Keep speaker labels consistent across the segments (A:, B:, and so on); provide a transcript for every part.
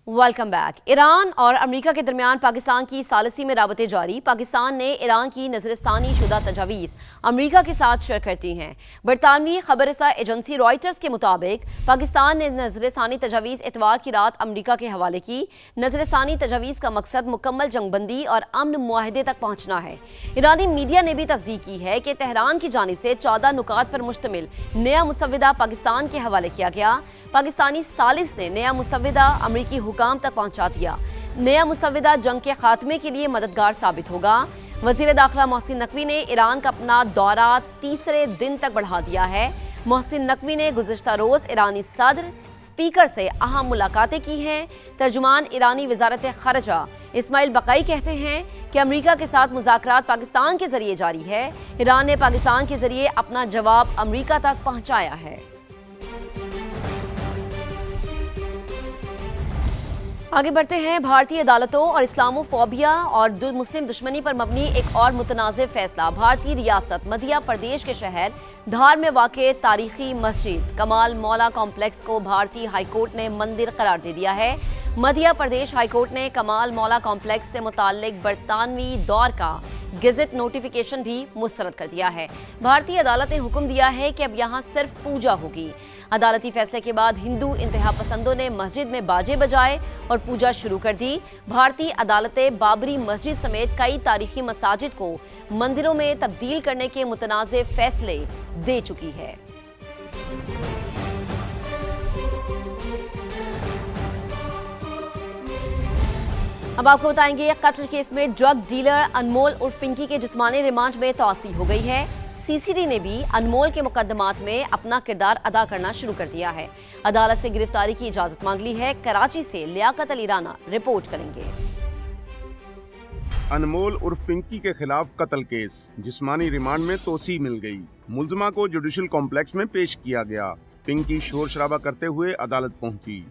A: Welcome back. Iran और America के दरमियान पाकिस्तान की सालिसी में राबते जारी। पाकिस्तान ने ईरान की नजरसानी शुदा तजावीज़ अमेरिका के साथ शेयर करती हैं। बरतानवी खबररसा एजेंसी रॉयटर्स के मुताबिक पाकिस्तान ने नजरसानी तजावीज़ इतवार की रात अमेरिका के हवाले की। नजरसानी तजावीज़ का मकसद मुकम्मल जंगबंदी और अमन मुआहदे तक पहुँचना है। ईरानी मीडिया ने भी तस्दीक की है कि तेहरान की जानिब से 14 नुकात पर मुश्तमिल नया मुसव्विदा पाकिस्तान के हवाले किया गया। पाकिस्तानी सालिस ने नया मुसव्विदा अमरीकी हुकाम तक पहुंचा दिया। नया मुसव्विदा जंग के खात्मे के लिए मददगार साबित होगा। वज़ीर दाखिला मोहसिन नकवी ने ईरान का अपना दौरा तीसरे दिन तक बढ़ा दिया है। मोहसिन नकवी ने गुज़िश्ता रोज़ ईरानी सदर स्पीकर से अहम मुलाकातें की हैं। तर्जुमान ईरानी वज़ारत ख़ारिजा इस्माइल बक़ाई कहते हैं कि अमेरिका के साथ मुज़ाकरात पाकिस्तान के ज़रिए जारी है। ईरान ने पाकिस्तान के ज़रिए अपना जवाब अमेरिका तक पहुँचाया है। आगे बढ़ते हैं। भारतीय अदालतों और इस्लामोफोबिया और मुस्लिम दुश्मनी पर मबनी एक और मुतनाज़ फैसला। भारतीय रियासत मध्य प्रदेश के शहर धार में वाक़ तारीखी मस्जिद कमाल मौला कॉम्प्लेक्स को भारतीय हाईकोर्ट ने मंदिर करार दे दिया है। मध्य प्रदेश हाईकोर्ट ने कमाल मौला कॉम्प्लेक्स से मुताल्लिक बरतानवी दौर का गेजेट नोटिफिकेशन भी मुस्तरद कर दिया है। भारतीय अदालत ने हुक्म दिया है कि अब यहाँ सिर्फ पूजा होगी। अदालती फैसले के बाद हिंदू इंतहा पसंदों ने मस्जिद में बाजे बजाए और पूजा शुरू कर दी। भारतीय अदालतें बाबरी मस्जिद समेत कई तारीखी मसाजिद को मंदिरों में तब्दील करने के मुतनाज़ फैसले दे चुकी है। अब आपको बताएंगे, कत्ल केस में ड्रग डीलर अनमोल उर्फ पिंकी के जिस्मानी रिमांड में तौसी हो गई है। सीसीडी ने भी अनमोल के मुकदमात में अपना किरदार अदा करना शुरू कर दिया है। अदालत से गिरफ्तारी की इजाजत मांग ली है। कराची से लियाकत अली राना रिपोर्ट करेंगे।
B: अनमोल उर्फ पिंकी के खिलाफ कत्ल केस, जिस्मानी रिमांड में तोसी मिल गई। मुल्जिमा को जुडिशल कॉम्प्लेक्स में पेश किया गया। पिंकी शोर शराबा करते हुए अदालत पहुंची।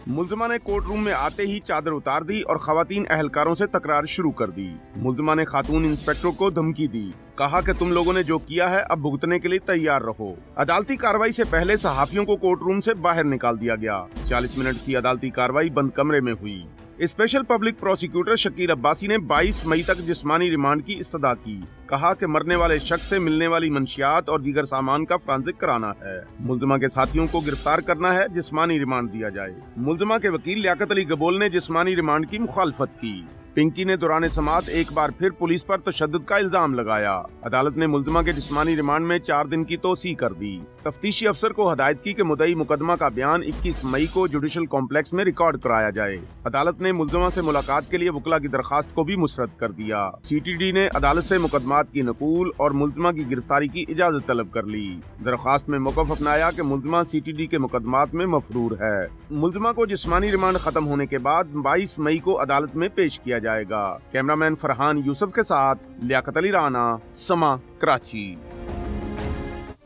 B: मुल्जिमा ने कोर्ट रूम में आते ही चादर उतार दी और खवातीन अहलकारों से तकरार शुरू कर दी। मुल्जिमा ने खातून इंस्पेक्टरों को धमकी दी, कहा कि तुम लोगों ने जो किया है अब भुगतने के लिए तैयार रहो। अदालती कार्रवाई से पहले सहाफियों को कोर्ट रूम से बाहर निकाल दिया गया। 40 मिनट की अदालती कार्रवाई बंद कमरे में हुई। Special public prosecutor Shakeel Abbasi ने 22 मई तक जिस्मानी रिमांड की इस्तदा की। कहा कि मरने वाले शख्स से मिलने वाली मंशियात और दीगर सामान का फॉरेंसिक कराना है। मुल्जिमा के साथियों को गिरफ्तार करना है, जिस्मानी रिमांड दिया जाए। मुल्जिमा के वकील लियाकत अली गबोल ने जिस्मानी रिमांड की मुखालफत की। पिंकी ने दौरान समाअत एक बार फिर पुलिस पर तशद्दुद का इल्जाम लगाया। अदालत ने मुल्जिमा के जिस्मानी रिमांड में 4 दिन की तोसी कर दी। तफ्तीशी अफसर को हदायत की कि मुद्दई मुकदमा का बयान 21 मई को जुडिशल कॉम्प्लेक्स में रिकॉर्ड कराया जाए। अदालत ने मुल्जिमा से मुलाकात के लिए वकला की दरखास्त को भी मुस्तरद कर दिया। सीटीडी ने अदालत से मुकदमात की नकूल और मुल्जिमा की गिरफ्तारी की इजाजत तलब कर ली। दरखास्त में मौक़िफ़ अपनाया कि मुल्जिमा सीटीडी के मुकदमात में मफरूर है। मुल्जिमा को जिस्मानी रिमांड खत्म होने के बाद 22 मई को अदालत में पेश किया जाएगा। कैमरामैन फरहान यूसुफ के साथ लियाकत अली राना, समा, कराची।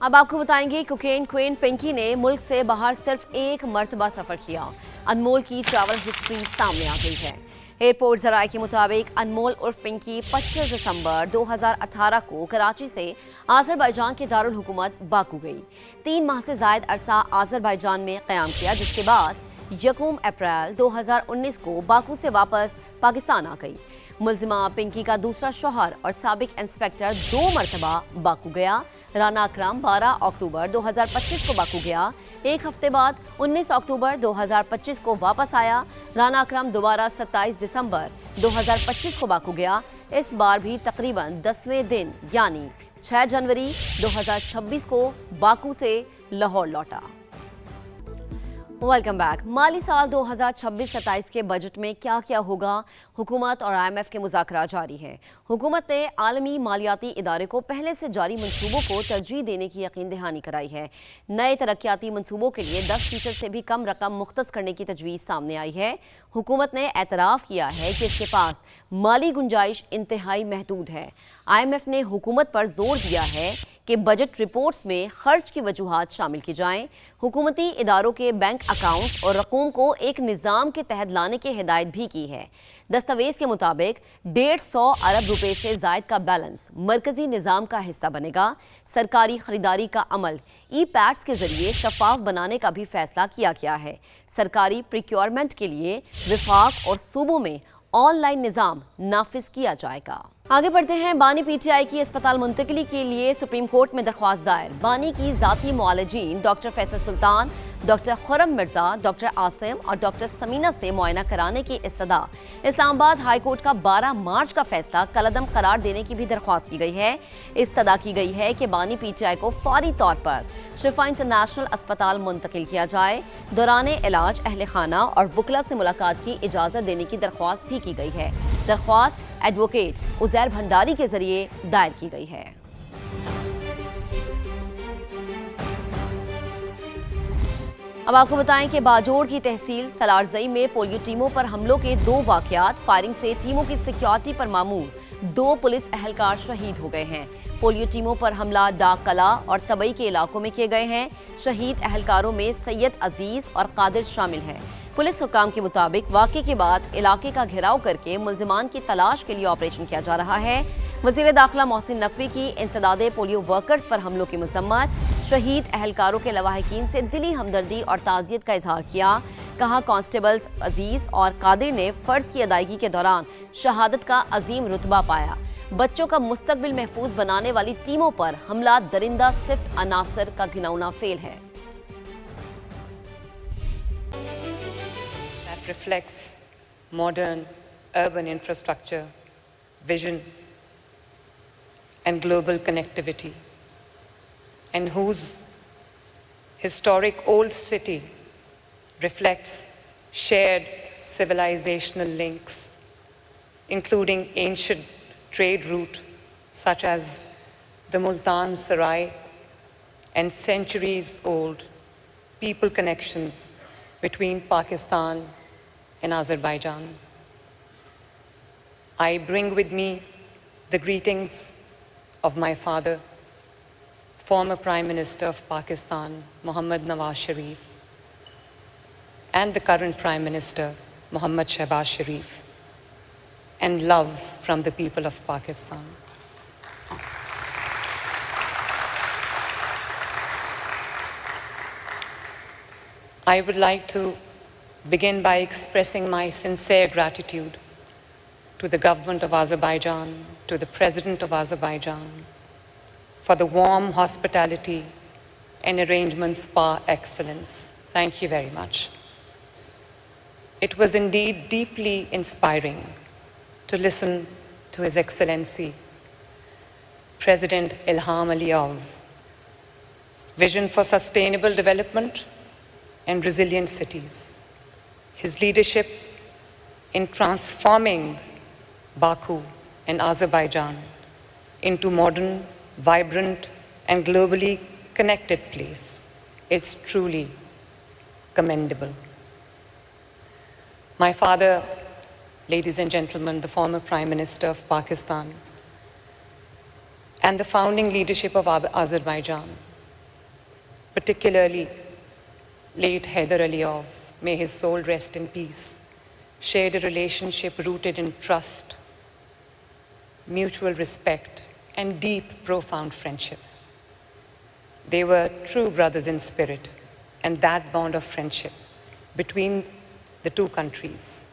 A: अब आपको बताएंगे, कोकेन क्वीन पिंकी ने मुल्क से बाहर सिर्फ एक मर्तबा सफर किया। अनमोल की ट्रैवल हिस्ट्री सामने आ गई है। एयरपोर्ट ज़राए के मुताबिक अनमोल उर्फ पिंकी 25 दिसंबर 2018 को कराची से आज़रबाईजान के दारुल हुकूमत बाकू गई। 3 माह से ज़ायद अरसा आज़रबाईजान में क़याम किया, जिसके बाद 1 अप्रैल 2019 को बाकू से वापस पाकिस्तान आ गई। मुल्जिमा पिंकी का दूसरा शौहर और साबिक इंस्पेक्टर 2 मरतबा बाकू गया। राना अकरम 12 अक्टूबर 2025 को बाकू गया। एक हफ्ते बाद 19 अक्टूबर 2025 को वापस आया। राना अकरम दोबारा 27 दिसंबर 2025 को बाकू गया। इस बार भी तकरीबन 10वें दिन यानी 6 जनवरी 2026 को बाकू से लाहौर लौटा। Welcome back. माली साल 2026-27 के बजट में क्या क्या होगा, हुकूमत और IMF के मुज़ाकरात जारी हैं। हुकूमत ने आलमी मालियाती इदारे को पहले से जारी मंसूबों को तरजीह देने की यकीन दहानी कराई है। नए तरक्याती मंसूबों के लिए 10% से भी कम रकम मुख्तस करने की तजवीज़ सामने आई है। हुकूमत ने एतराफ़ किया है कि इसके पास माली गुंजाइश इंतहाई महदूद है। IMF ने हुकूमत पर जोर दिया है کہ بجٹ رپورٹس میں خرچ کی وجوہات شامل کی جائیں، حکومتی اداروں کے بینک اکاؤنٹ اور رقوم کو ایک نظام کے تحت لانے کی ہدایت بھی کی ہے۔ دستاویز کے مطابق 150 ارب روپے سے زائد کا بیلنس مرکزی نظام کا حصہ بنے گا۔ سرکاری خریداری کا عمل ای پیڈز کے ذریعے شفاف بنانے کا بھی فیصلہ کیا گیا ہے۔ سرکاری پریکیورمنٹ کے لیے وفاق اور صوبوں میں آن لائن نظام نافذ کیا جائے گا۔ آگے بڑھتے ہیں۔ بانی پی ٹی آئی کی اسپتال منتقلی کے لیے سپریم کورٹ میں درخواست دائر۔ بانی کی ذاتی معالجین ڈاکٹر فیصل سلطان، ڈاکٹر خرم مرزا، ڈاکٹر عاصم اور ڈاکٹر سمینہ سے معائنہ کرانے کی استدعا۔ اسلام آباد ہائی کورٹ کا 12 مارچ کا فیصلہ کالعدم قرار دینے کی بھی درخواست کی گئی ہے۔ استدعا کی گئی ہے کہ بانی پی ٹی آئی کو فوری طور پر شفا انٹرنیشنل اسپتال منتقل کیا جائے۔ دوران علاج اہل خانہ اور وکلا سے ملاقات کی اجازت دینے کی درخواست بھی کی گئی ہے۔ درخواست ایڈوکیٹ عزیر بھنڈاری کے ذریعے دائر کی گئی ہے۔ اب آپ کو بتائیں کہ باجوڑ کی تحصیل سلارزئی میں پولیو ٹیموں پر حملوں کے 2 واقعات، فائرنگ سے ٹیموں کی سیکیورٹی پر مامور 2 پولیس اہلکار شہید ہو گئے ہیں۔ پولیو ٹیموں پر حملہ ڈاک کلا اور طبئی کے علاقوں میں کیے گئے ہیں۔ شہید اہلکاروں میں سید عزیز اور قادر شامل ہیں۔ پولیس حکام کے مطابق واقعے کے بعد علاقے کا گھیراؤ کر کے ملزمان کی تلاش کے لیے آپریشن کیا جا رہا ہے۔ وزیر داخلہ محسن نقوی کی انسداد پولیو ورکرز پر حملوں کی مذمت۔ شہید اہلکاروں کے لواحقین سے دلی ہمدردی اور تعزیت کا اظہار کیا۔ کہا کانسٹیبلز عزیز اور قادر نے فرض کی ادائیگی کے دوران شہادت کا عظیم رتبہ پایا۔ بچوں کا مستقبل محفوظ بنانے والی ٹیموں پر حملہ درندہ صفت عناصر کا گھناؤنا فعل ہے۔
C: Reflects modern urban infrastructure, vision, and global connectivity, and whose historic old city reflects shared civilizational links, including ancient trade route such as the Multan Sarai and centuries-old people connections between Pakistan and Azerbaijan. I bring with me the greetings of my father, former Prime Minister of Pakistan, Mohammad Nawaz Sharif, and the current Prime Minister, Mohammad Shehbaz Sharif, and love from the people of Pakistan. I would like to begin by expressing my sincere gratitude to the government of Azerbaijan, to the President of Azerbaijan, for the warm hospitality and arrangements par excellence. Thank you very much. It was indeed deeply inspiring to listen to His Excellency, President Ilham Aliyev's vision for sustainable development and resilient cities. His leadership in transforming Baku and Azerbaijan into modern, vibrant, and globally connected place is truly commendable. My father, ladies and gentlemen, the former Prime Minister of Pakistan, and the founding leadership of Azerbaijan, particularly late Haider Aliyev, may his soul rest in peace, shared a relationship rooted in trust, mutual respect, and deep, profound friendship. They were true brothers in spirit, and that bond of friendship between the two countries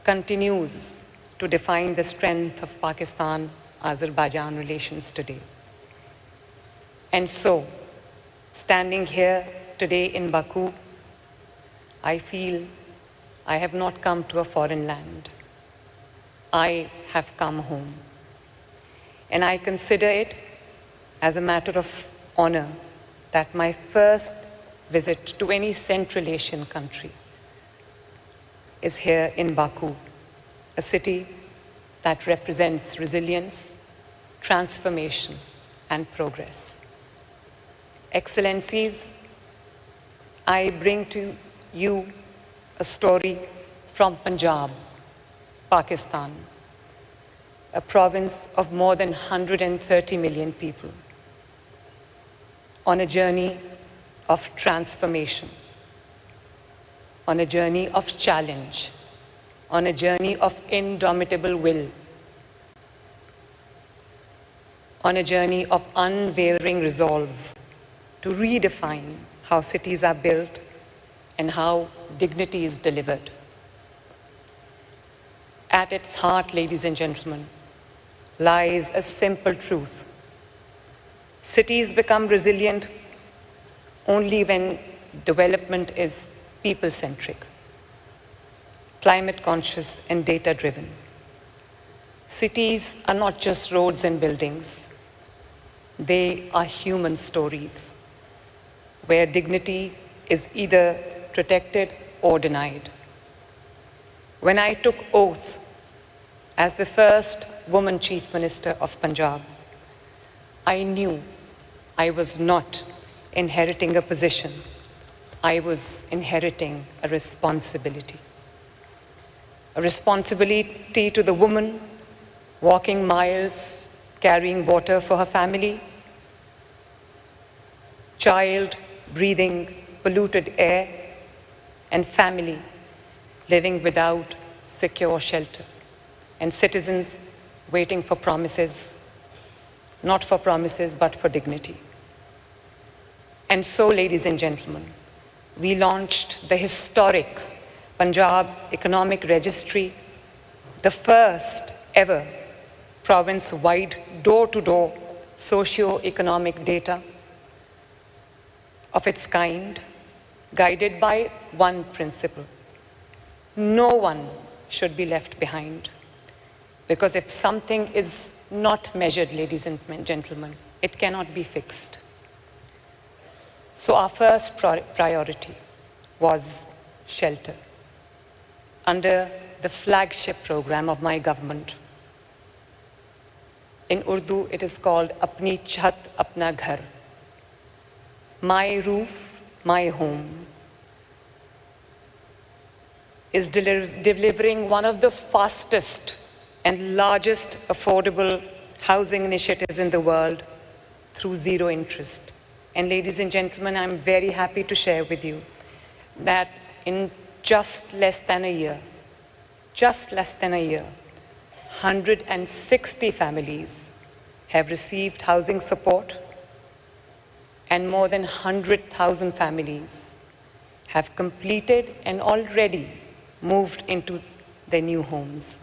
C: continues to define the strength of Pakistan-Azerbaijan relations today. And so, standing here today in Baku, I feel I have not come to a foreign land. I have come home. And I consider it as a matter of honor that my first visit to any Central Asian country is here in Baku, a city that represents resilience, transformation, and progress. Excellencies, I bring to you a story from Punjab, Pakistan, a province of more than 130 million people, on a journey of transformation, on a journey of challenge, on a journey of indomitable will, on a journey of unwavering resolve to redefine how cities are built and how dignity is delivered. At its heart, ladies and gentlemen, lies a simple truth. Cities become resilient only when development is people-centric, climate-conscious and data-driven. Cities are not just roads and buildings. They are human stories where dignity is either protected or denied. When I took oath as the first woman Chief Minister of Punjab, I knew I was not inheriting a position. I was inheriting a responsibility. A responsibility to the woman walking miles, carrying water for her family, child breathing polluted air, and family living without secure shelter, and citizens waiting for promises, not for promises, but for dignity. And so, ladies and gentlemen, we launched the historic Punjab Economic Registry, the first ever province-wide door-to-door socio-economic data of its kind, guided by one principle: no one should be left behind. Because if something is not measured, ladies and gentlemen, it cannot be fixed. So our first priority was shelter. Under the flagship program of my government, in Urdu it is called Apni Chhat Apna Ghar, my roof, my home, is delivering one of the fastest and largest affordable housing initiatives in the world through zero interest. And ladies and gentlemen, I'm very happy to share with you that in just less than a year, 160 families have received housing support, and more than 100,000 families have completed and already moved into their new homes.